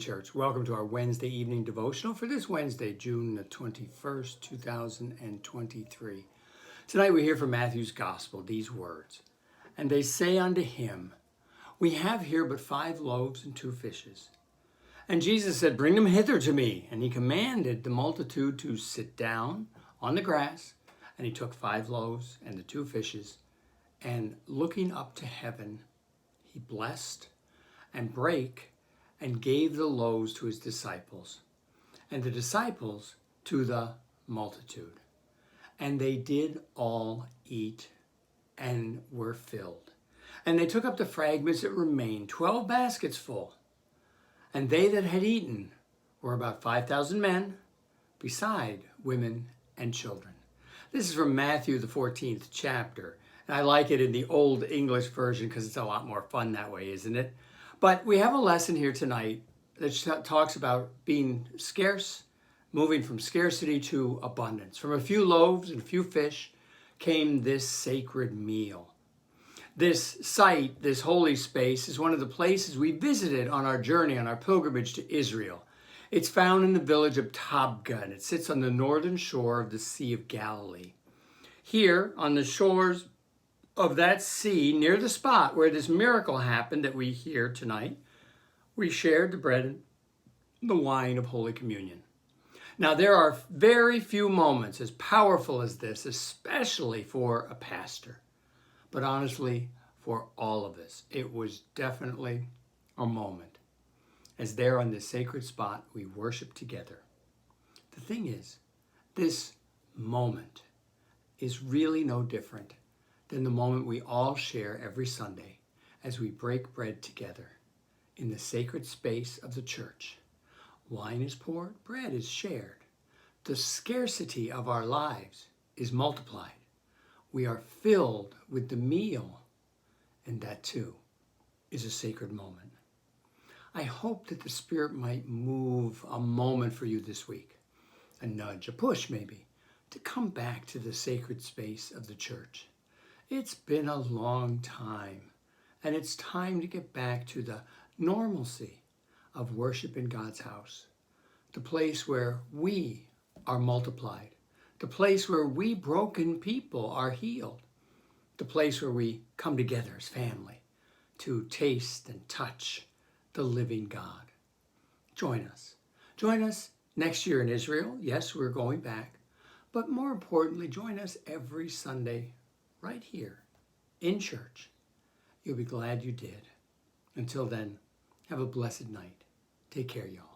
Church. Welcome to our Wednesday evening devotional for this Wednesday, June the 21st, 2023. Tonight we hear from Matthew's Gospel these words, "And they say unto him, We have here but 5 loaves and 2 fishes. And Jesus said, Bring them hither to me. And he commanded the multitude to sit down on the grass. And he took 5 loaves and the 2 fishes, and looking up to heaven, he blessed and brake and gave the loaves to his disciples, and the disciples to the multitude. And they did all eat and were filled. And they took up the fragments that remained, 12 baskets full. And they that had eaten were about 5,000 men, beside women and children." This is from Matthew, the 14th chapter. And I like it in the Old English version because it's a lot more fun that way, isn't it? But we have a lesson here tonight that talks about being scarce, moving from scarcity to abundance. From a few loaves and a few fish came this sacred meal. This site, this holy space, is one of the places we visited on our journey, on our pilgrimage to Israel. It's found in the village of Tabgha, and it sits on the northern shore of the Sea of Galilee. Here, on the shores of that sea, near the spot where this miracle happened that we hear tonight, we shared the bread and the wine of Holy Communion. Now, there are very few moments as powerful as this, especially for a pastor. But honestly, for all of us, it was definitely a moment. As there on this sacred spot, we worship together. The thing is, this moment is really no different than the moment we all share every Sunday as we break bread together in the sacred space of the church. Wine is poured, bread is shared. The scarcity of our lives is multiplied. We are filled with the meal, and that too is a sacred moment. I hope that the Spirit might move a moment for you this week, a nudge, a push maybe, to come back to the sacred space of the church. It's been a long time, and it's time to get back to the normalcy of worship in God's house, the place where we are multiplied, the place where we broken people are healed, the place where we come together as family to taste and touch the living God. Join us. Join us next year in Israel. Yes, we're going back. But more importantly, join us every Sunday right here in church. You'll be glad you did. Until then, have a blessed night. Take care, y'all.